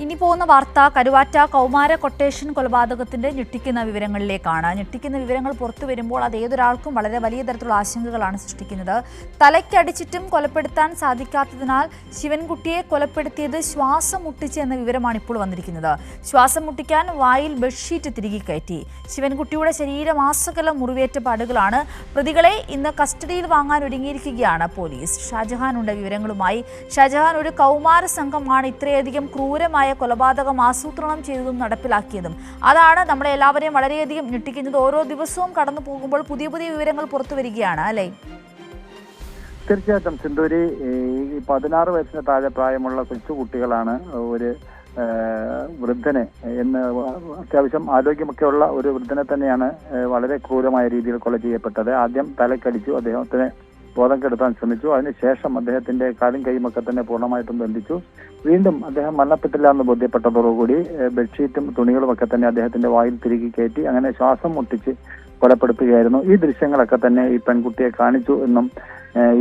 ഇനി പോകുന്ന വാർത്ത കരുവാറ്റ കൗമാര കൊട്ടേഷൻ കൊലപാതകത്തിന്റെ ഞെട്ടിക്കുന്ന വിവരങ്ങളിലേക്കാണ്. ഞെട്ടിക്കുന്ന വിവരങ്ങൾ പുറത്തു വരുമ്പോൾ അത് ഏതൊരാൾക്കും വളരെ വലിയ തരത്തിലുള്ള ആശങ്കകളാണ് സൃഷ്ടിക്കുന്നത്. തലയ്ക്കടിച്ചിട്ടും കൊലപ്പെടുത്താൻ സാധിക്കാത്തതിനാൽ ശിവൻകുട്ടിയെ കൊലപ്പെടുത്തിയത് ശ്വാസം മുട്ടിച്ച് എന്ന വിവരമാണ് ഇപ്പോൾ വന്നിരിക്കുന്നത്. ശ്വാസം മുട്ടിക്കാൻ വായിൽ ബെഡ്ഷീറ്റ് തിരികെ കയറ്റി. ശിവൻകുട്ടിയുടെ ശരീരമാസകലം മുറിവേറ്റ പാടുകളാണ്. പ്രതികളെ ഇന്ന് കസ്റ്റഡിയിൽ വാങ്ങാൻ ഒരുങ്ങിയിരിക്കുകയാണ് പോലീസ്. ഷാജഹാനുണ്ട് വിവരങ്ങളുമായി. ഷാജഹാൻ, ഒരു കൗമാര സംഘമാണ് ഇത്രയധികം ക്രൂരമായ കൊലപാതകം ആസൂത്രണം ചെയ്തതും നടപ്പിലാക്കിയതും. അതാണ് നമ്മളെ എല്ലാവരെയും വളരെയധികം ഞെട്ടിക്കുന്നത്. ഓരോ ദിവസവും കടന്നു പോകുമ്പോൾ പുതിയ പുതിയ വിവരങ്ങൾ പുറത്തു വരികയാണ് അല്ലേ? തീർച്ചയായിട്ടും സിന്ധൂരി, 16 വയസ്സിന് താഴെ പ്രായമുള്ള കൊച്ചുകുട്ടികളാണ് ഒരു വൃദ്ധനെ എന്ന് അത്യാവശ്യം ആരോഗ്യമൊക്കെയുള്ള ഒരു വൃദ്ധനെ തന്നെയാണ് വളരെ ക്രൂരമായ രീതിയിൽ കൊല ചെയ്യപ്പെട്ടത്. ആദ്യം തലക്കടിച്ചു, അദ്ദേഹത്തിന് ബോധം കെടുത്താൻ ശ്രമിച്ചു. അതിനുശേഷം അദ്ദേഹത്തിന്റെ കാലും കൈയുമൊക്കെ തന്നെ പൂർണ്ണമായിട്ടും ബന്ധിച്ചു. വീണ്ടും അദ്ദേഹം മരണപ്പെട്ടില്ല എന്ന് ബോധ്യപ്പെട്ടതോടുകൂടി ബെഡ്ഷീറ്റും തുണികളും ഒക്കെ തന്നെ അദ്ദേഹത്തിന്റെ വായിൽ തിരികെ കയറ്റി അങ്ങനെ ശ്വാസം മുട്ടിച്ച് കൊലപ്പെടുത്തുകയായിരുന്നു. ഈ ദൃശ്യങ്ങളൊക്കെ തന്നെ ഈ പെൺകുട്ടിയെ കാണിച്ചു എന്നും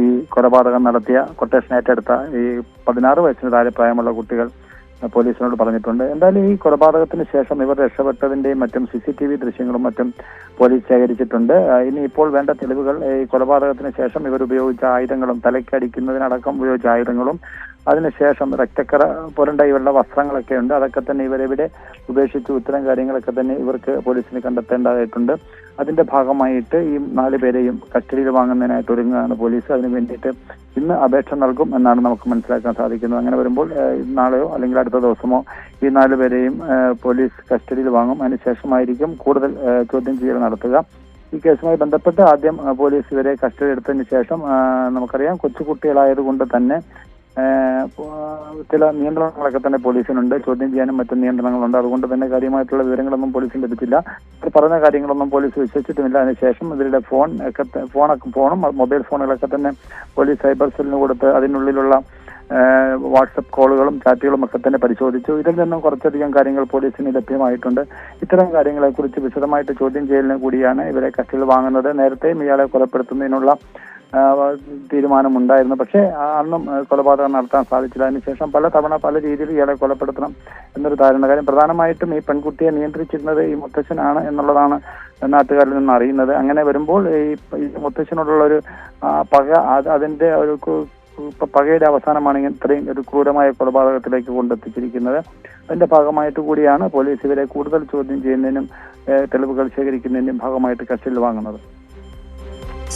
ഈ കൊലപാതകം നടത്തിയ കൊട്ടേഷൻ ഏറ്റെടുത്ത ഈ 16 വയസ്സിന് താഴെ പ്രായമുള്ള കുട്ടികൾ പോലീസിനോട് പറഞ്ഞിട്ടുണ്ട്. എന്തായാലും ഈ കൊലപാതകത്തിന് ശേഷം ഇവർ രക്ഷപ്പെട്ടതിന്റെയും മറ്റും CCTV ദൃശ്യങ്ങളും മറ്റും പോലീസ് ശേഖരിച്ചിട്ടുണ്ട്. ഇനി ഇപ്പോൾ വേണ്ട തെളിവുകൾ ഈ കൊലപാതകത്തിന് ശേഷം ഇവർ ഉപയോഗിച്ച ആയുധങ്ങളും തലയ്ക്കടിക്കുന്നതിനടക്കം ഉപയോഗിച്ച ആയുധങ്ങളും അതിനുശേഷം രക്തക്കറ പുരണ്ട ഇവരുടെ വസ്ത്രങ്ങളൊക്കെ ഉണ്ട്. അതൊക്കെ തന്നെ ഇവരെവിടെ ഉപേക്ഷിച്ചു, ഇത്തരം കാര്യങ്ങളൊക്കെ തന്നെ ഇവർക്ക് പോലീസിന് കണ്ടെത്തേണ്ടതായിട്ടുണ്ട്. അതിന്റെ ഭാഗമായിട്ട് ഈ 4 പേരെയും കസ്റ്റഡിയിൽ വാങ്ങുന്നതിനായിട്ട് ഒരുങ്ങുകയാണ് പോലീസ്. അതിനു വേണ്ടിയിട്ട് ഇന്ന് അപേക്ഷ നൽകും എന്നാണ് നമുക്ക് മനസ്സിലാക്കാൻ സാധിക്കുന്നത്. അങ്ങനെ വരുമ്പോൾ നാളെയോ അല്ലെങ്കിൽ അടുത്ത ദിവസമോ ഈ 4 പേരെയും പോലീസ് കസ്റ്റഡിയിൽ വാങ്ങും. അതിനുശേഷമായിരിക്കും കൂടുതൽ ചോദ്യം ചെയ്യൽ നടത്തുക. ഈ കേസുമായി ബന്ധപ്പെട്ട് ആദ്യം പോലീസ് ഇവരെ കസ്റ്റഡി എടുത്തതിന് ശേഷം നമുക്കറിയാം കൊച്ചുകുട്ടികളായതുകൊണ്ട് തന്നെ ചില നിയന്ത്രണങ്ങളൊക്കെ തന്നെ പോലീസിനുണ്ട്. ചോദ്യം ചെയ്യാനും മറ്റും നിയന്ത്രണങ്ങളുണ്ട്. അതുകൊണ്ട് തന്നെ കാര്യമായിട്ടുള്ള വിവരങ്ങളൊന്നും പോലീസിന് ലഭിച്ചില്ല. പറഞ്ഞ കാര്യങ്ങളൊന്നും പോലീസ് വിശ്വസിച്ചിട്ടുമില്ല. അതിനുശേഷം ഇവരുടെ ഫോണും മൊബൈൽ ഫോണുകളൊക്കെ തന്നെ പോലീസ് സൈബർ സെല്ലിന് കൊടുത്ത് അതിനുള്ളിലുള്ള വാട്സപ്പ് കോളുകളും ചാറ്റുകളും ഒക്കെ തന്നെ പരിശോധിച്ചു. ഇതിൽ നിന്നും കുറച്ചധികം കാര്യങ്ങൾ പോലീസിന് ലഭ്യമായിട്ടുണ്ട്. ഇത്തരം കാര്യങ്ങളെക്കുറിച്ച് വിശദമായിട്ട് ചോദ്യം ചെയ്യലിന് കൂടിയാണ് ഇവരെ കസ്റ്റഡിയിൽ വാങ്ങുന്നത്. നേരത്തെയും ഇയാളെ കൊലപ്പെടുത്തുന്നതിനുള്ള തീരുമാനമുണ്ടായിരുന്നു. പക്ഷേ അന്നും കൊലപാതകം നടത്താൻ സാധിച്ചില്ല. അതിനുശേഷം പല രീതിയിൽ ഇയാളെ കൊലപ്പെടുത്തണം എന്നൊരു ധാരണ. കാര്യം പ്രധാനമായിട്ടും ഈ പെൺകുട്ടിയെ നിയന്ത്രിച്ചിരുന്നത് ഈ മുത്തശ്ശനാണ് എന്നുള്ളതാണ് നാട്ടുകാരിൽ നിന്ന് അറിയുന്നത്. അങ്ങനെ വരുമ്പോൾ ഈ മുത്തശ്ശനോടുള്ള ഒരു പക, അതിന്റെ ഒരു പകയുടെ അവസാനമാണ് ഇത്രയും ഒരു ക്രൂരമായ കൊലപാതകത്തിലേക്ക് കൊണ്ടെത്തിച്ചിരിക്കുന്നത്. അതിന്റെ ഭാഗമായിട്ട് കൂടിയാണ് പോലീസ് ഇവരെ കൂടുതൽ ചോദ്യം ചെയ്യുന്നതിനും തെളിവുകൾ ശേഖരിക്കുന്നതിനും ഭാഗമായിട്ട് കസ്റ്റഡിയിൽ വാങ്ങുന്നത്.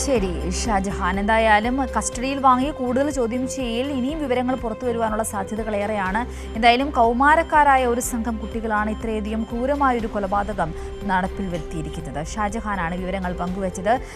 ശരി ഷാജഹാൻ, എന്തായാലും കസ്റ്റഡിയിൽ വാങ്ങി കൂടുതൽ ചോദ്യം ചെയ്യൽ ഇനിയും വിവരങ്ങൾ പുറത്തു വരുവാനുള്ള സാധ്യതകൾ ഏറെയാണ്. എന്തായാലും കൗമാരക്കാരായ ഒരു സംഘം കുട്ടികളാണ് ഇത്രയധികം ക്രൂരമായൊരു കൊലപാതകം നടപ്പിൽ വരുത്തിയിരിക്കുന്നത്. ഷാജഹാനാണ് വിവരങ്ങൾ പങ്കുവച്ചത്.